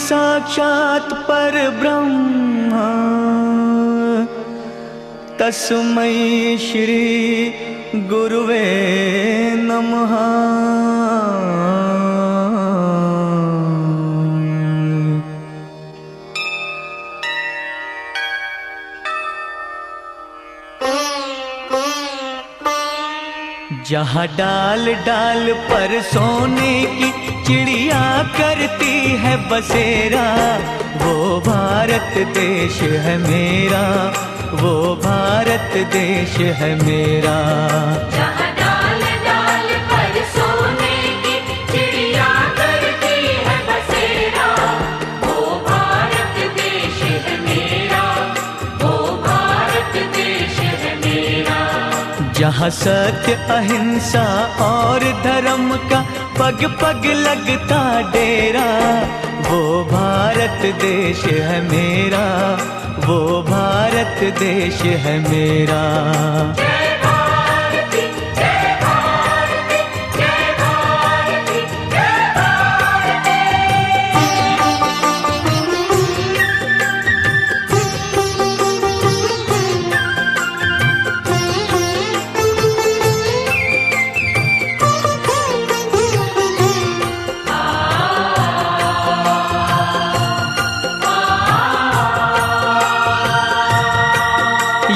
साक्षात परब्रह्म, तस्मै श्री गुरुवे नमः। जहाँ डाल डाल पर सोने की चिड़िया करती है बसेरा, वो भारत देश है मेरा, वो भारत देश है मेरा। जहाँ डाल डाल पर सोने की चिड़िया करती है बसेरा, वो भारत देश है मेरा, वो भारत देश है मेरा। जहाँ सत्य अहिंसा और धर्म का पग पग लगता डेरा, वो भारत देश है मेरा, वो भारत देश है मेरा। जय भारती जय भारती जय भारती जय भारती।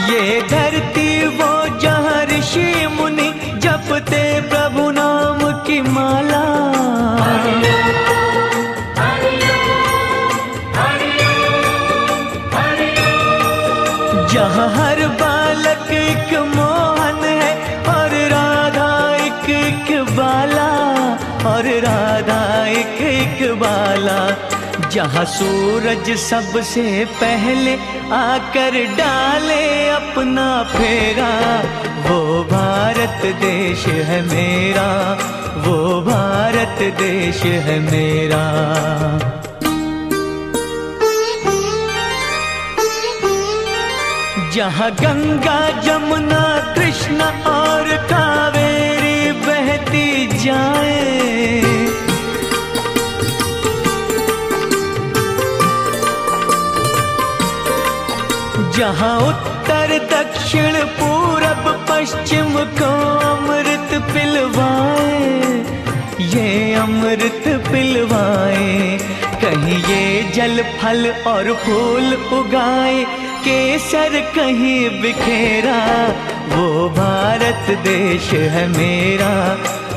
ये धरती वो जहाँ ऋषि मुनि जपते प्रभु नाम की माला, जहाँ हर बालक एक मोहन है और राधा एक एक बाला, और राधा एक एक बाला। जहाँ सूरज सबसे पहले आकर डाले अपना फेरा, वो भारत देश है मेरा, वो भारत देश है मेरा। जहाँ गंगा जमुना कृष्ण और कावेरी बहती जाए, जहाँ उत्तर दक्षिण पूरब पश्चिम को अमृत पिलवाए, ये अमृत पिलवाए। कहीं ये जल फल और फूल उगाए, केसर कहीं बिखेरा, वो भारत देश है मेरा,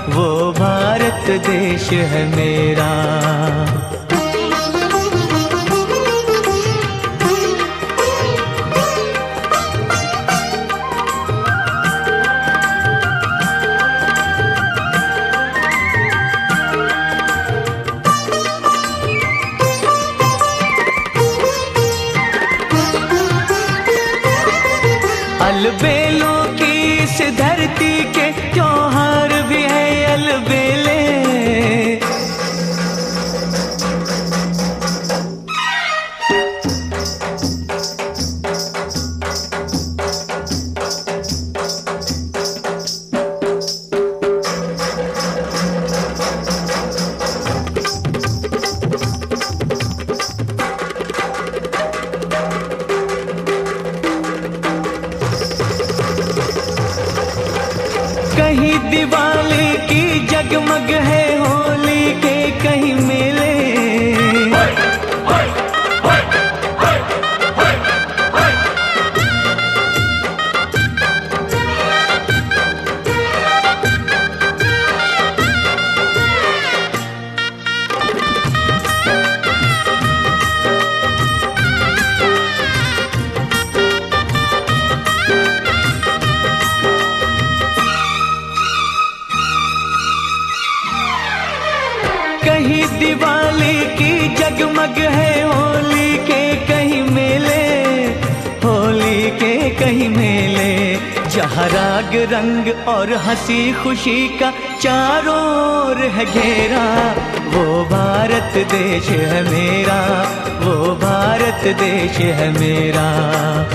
वो भारत देश है मेरा। अलबेलों की इस धरती के त्योहार भी है अलबेले, कहीं दिवाली की जगमग है होली के कहीं मेले, कहीं दिवाली की जगमग है होली के कहीं मेले, होली के कहीं मेले। जहाँ राग रंग और हंसी खुशी का चारों ओर है घेरा, वो भारत देश है मेरा, वो भारत देश है मेरा।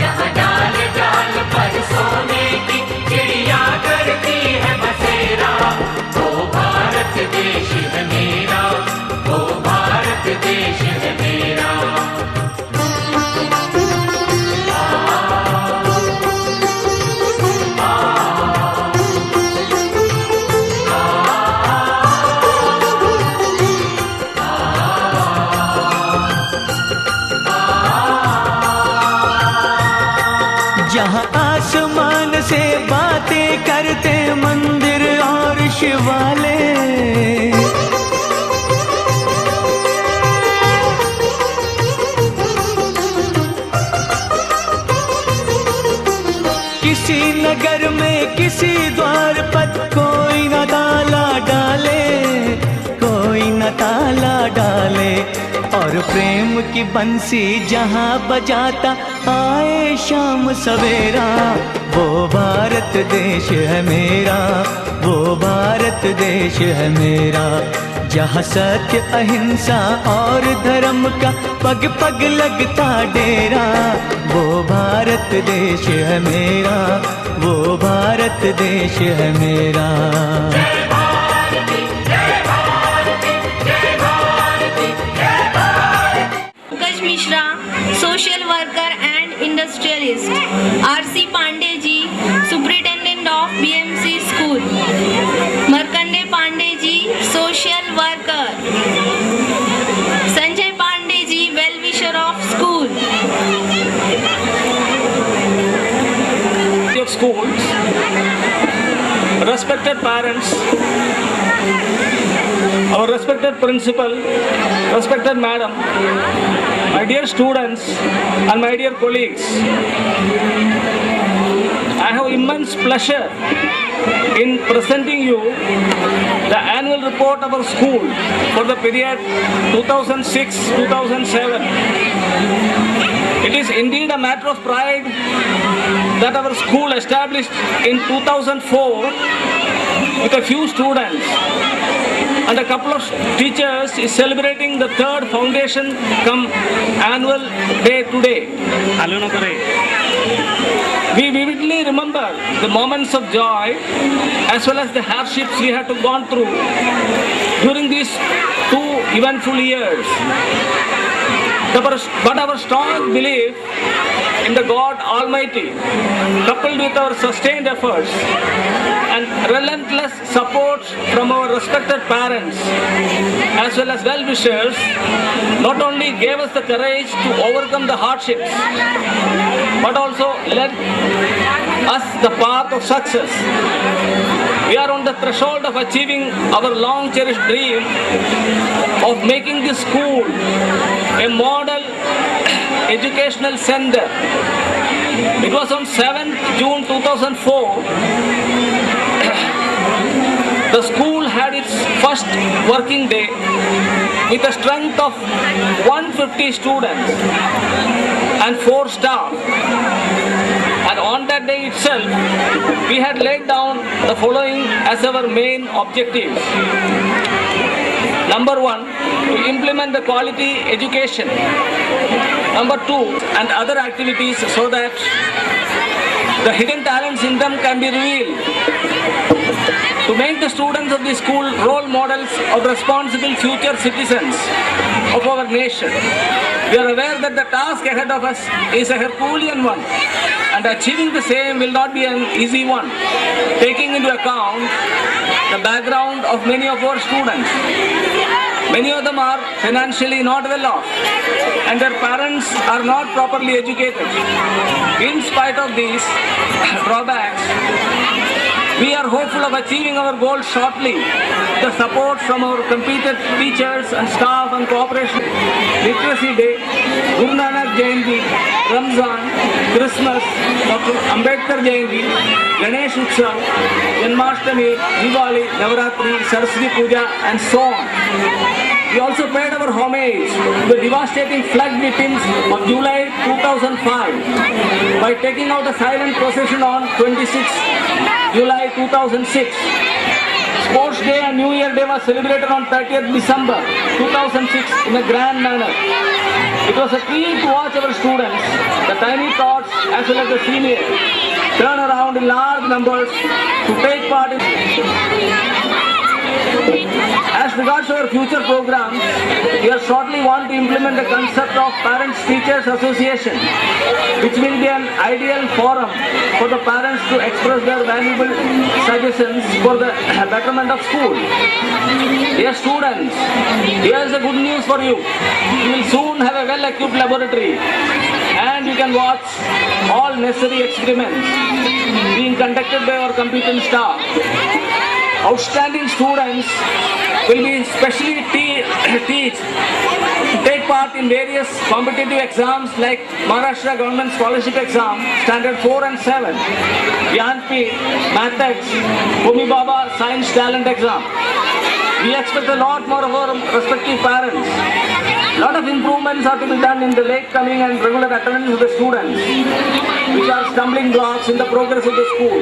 जहाँ डाल डाल पर सोने की चिड़िया करती है बसेरा, वो भारत देश है मेरा, वो भारत देश है मेरा। जहाँ आसमान से बातें करते मंदिर और शिवालय। किसी नगर में किसी द्वार पर कोई न ताला डाले, कोई न ताला डाले। और प्रेम की बंसी जहाँ बजाता आए शाम सवेरा, वो भारत देश है मेरा, वो भारत देश है मेरा। जहाँ सत्य अहिंसा और धर्म का पग पग लगता डेरा, वो भारत देश है मेरा, वो भारत देश है मेरा। Pankaj Mishra, social worker and industrialist. R.C. Pandey ji, superintendent of BMC school. Markande Pandey ji, social worker. Sanjay Pandey ji, well-wisher of school. Of schools, respected parents, our respected principal, respected madam, my dear students and my dear colleagues, I have immense pleasure in presenting you the annual report of our school for the period 2006-2007. It is indeed a matter of pride that our school, established in 2004 with a few students and a couple of teachers, is celebrating the third foundation come annual day today. We vividly remember the moments of joy as well as the hardships we had to gone through during these 2 eventful years. But our strong belief in the God Almighty, coupled with our sustained efforts and relentless support from our respected parents as well as well-wishers, not only gave us the courage to overcome the hardships, but also led us the path of success. We are on the threshold of achieving our long-cherished dream of making this school a model educational center. It was on 7th June 2004 the school had its first working day with a strength of 150 students and 4 staff. And on that day itself, we had laid down the following as our main objectives. Number 1, to implement the quality education. Number 2, and other activities so that the hidden talents in them can be revealed. To make the students of the school role models of responsible future citizens of our nation. We are aware that the task ahead of us is a Herculean one, and achieving the same will not be an easy one, taking into account the background of many of our students. Many of them are financially not well off, and their parents are not properly educated. In spite of these drawbacks, we are hopeful of achieving our goal shortly. The support from our competent teachers and staff and cooperation. Literacy Day, Guru Nanak Jayanti, Ramzan, Christmas, Dr. Ambedkar Jayanti, Ganesh Utsav, Janmashtami, Diwali, Navaratri, Saraswati Puja, and so on. We also paid our homage to the devastating flood victims of July 2005 by taking out a silent procession on 26 July 2006. Sports Day and New Year Day was celebrated on 30th December 2006 in a grand manner. It was a treat to watch our students, the tiny tots as well as the seniors, turn around in large numbers to take part in As regards our future programs, we are shortly want to implement the concept of Parents Teachers Association, which will be an ideal forum for the parents to express their valuable suggestions for the betterment of school. Dear students, here's the good news for you. You will soon have a well-equipped laboratory and you can watch all necessary experiments being conducted by our competent staff. Outstanding students will be specially take part in various competitive exams like Maharashtra Government Scholarship Exam, Standard 4 and 7, Jnanpith, Mathx, Homi Baba Science Talent Exam. We expect a lot more of our respective parents. A lot of improvements are to be done in the late coming and regular attendance of the students, which are stumbling blocks in the progress of the school.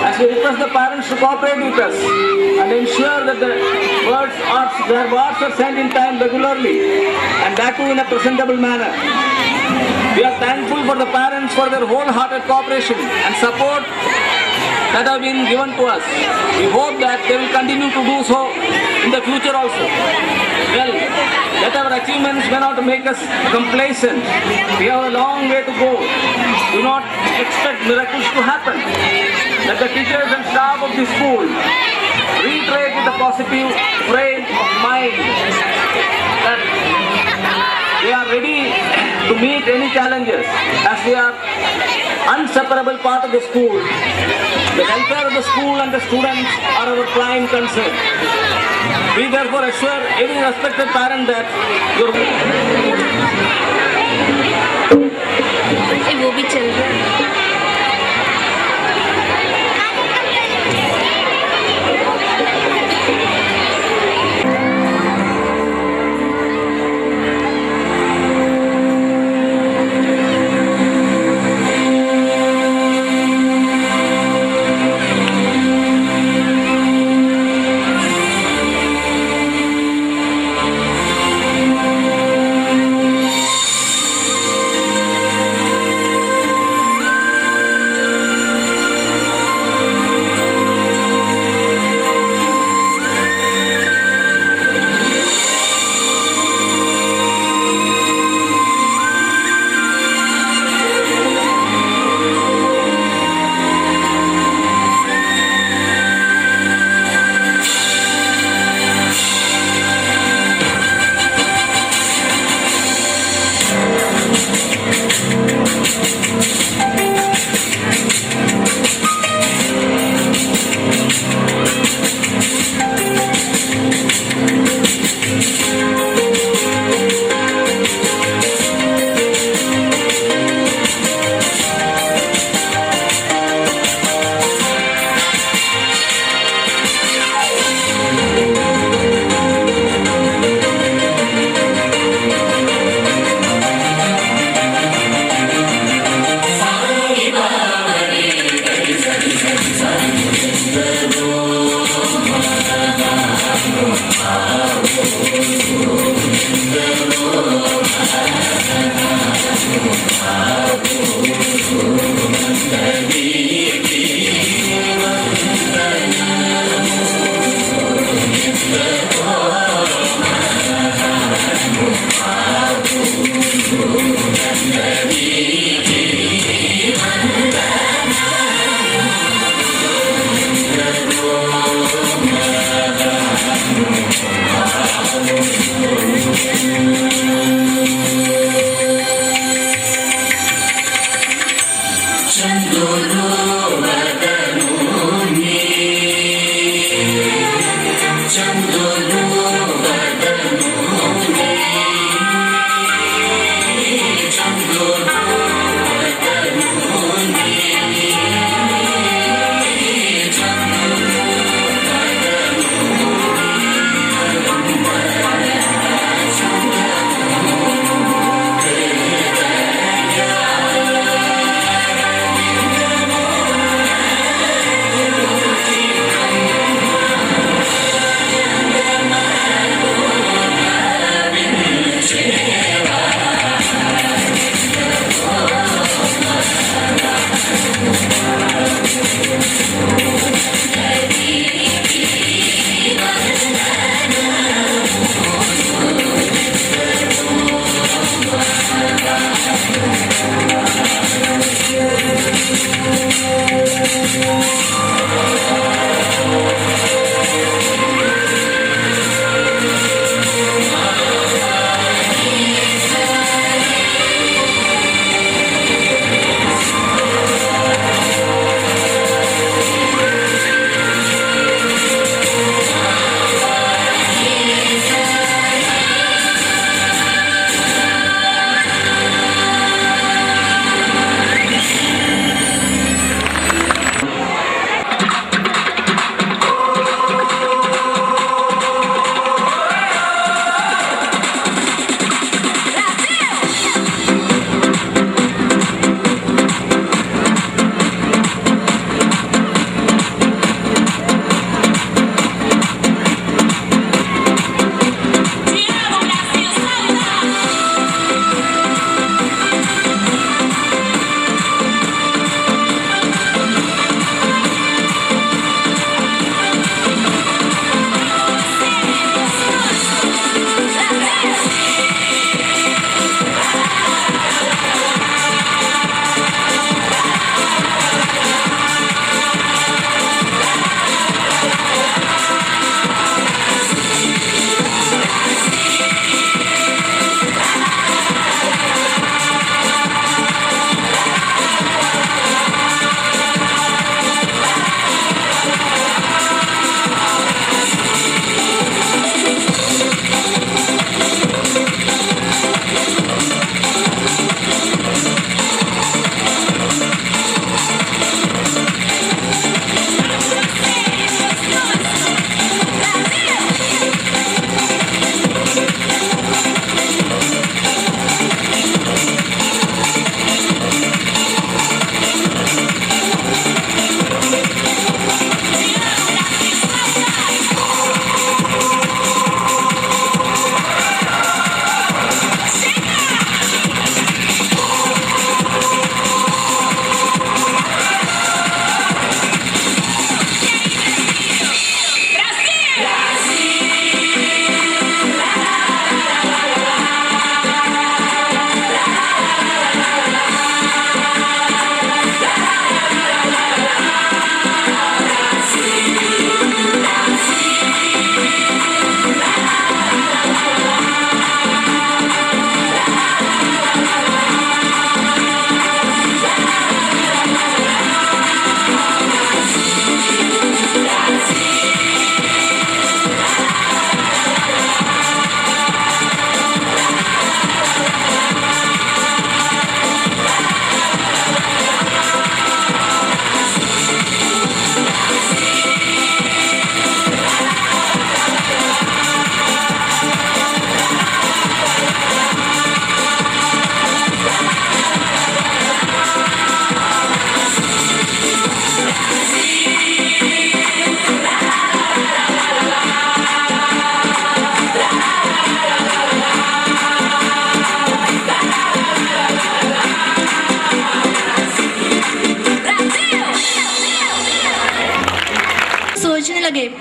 As we request the parents to cooperate with us and ensure that their words are sent in time regularly and that too in a presentable manner. We are thankful for the parents for their wholehearted cooperation and support that have been given to us. We hope that they will continue to do so in the future also. Well, let our achievements may not make us complacent. We have a long way to go. Do not expect miracles to happen. Let the teachers and staff of the school reiterate with a positive frame of mind that they are ready to meet any challenges as they are inseparable part of the school. The welfare of the school and the students are our prime concern. We therefore assure every respected parent that your वो भी चल रहा है।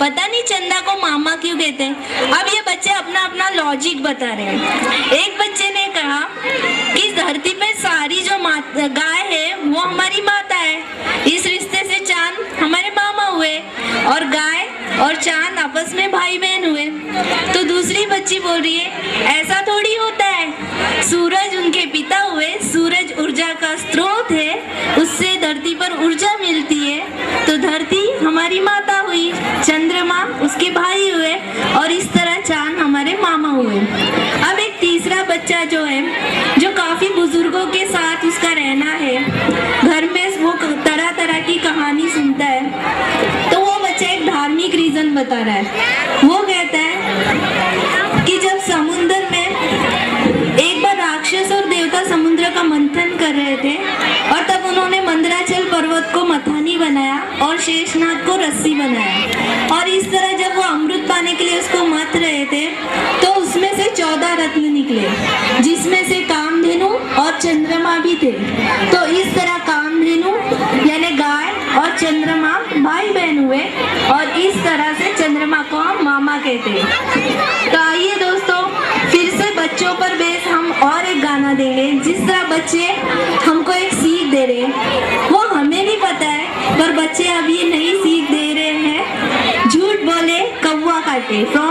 पता नहीं चंदा को मामा क्यों कहते हैं। अब ये बच्चे अपना अपना लॉजिक बता रहे हैं। एक बच्चे ने कहा कि धरती पे सारी जो गाय है वो हमारी माता है, इस रिश्ते से चांद हमारे मामा हुए और गाय और चांद आपस में भाई बहन हुए। तो दूसरी बच्ची बोल रही है ऐसा थोड़ी होता है, सूरज उनके पिता हुए, सूरज ऊर्जा का स्रोत है, उससे धरती पर ऊर्जा मिलती है, तो धरती हमारी माता हुई, चंद्रमा उसके भाई हुए और इस तरह चांद हमारे मामा हुए। अब एक तीसरा बच्चा जो है, जो काफी बुजुर्गों के साथ उसका रहना है, घर में वो तरह तरह की कहानी सुनता है, तो वो बच्चा एक धार्मिक रीजन बता रहा है। वो कहता है कि जब समुद्र में एक बार राक्षस और देवता समुद्र का मंथन कर रहे थे और तब उन्होंने मंदराचल पर्वत को मथानी बनाया और शेषनाग को रस्सी बनाया, और इस तरह जब वो अमृत पाने के लिए उसको मथ रहे थे तो उसमें से 14 रत्न निकले, जिसमें से कामधेनु और चंद्रमा भी थे। तो इस तरह कामधेनु यानी गाय और चंद्रमा भाई बहन हुए और इस तरह से चंद्रमा को हम मामा कहते हैं। तो आइए दोस्तों, फिर से बच्चों पर बेस हम और एक गाना देंगे, जिस तरह बच्चे हमको एक सीख दे रहे हैं, वो हमें भी पता है पर बच्चे अब ये नई सीख दे रहे हैं। झूठ बोले कौवा काटे, फ्रॉम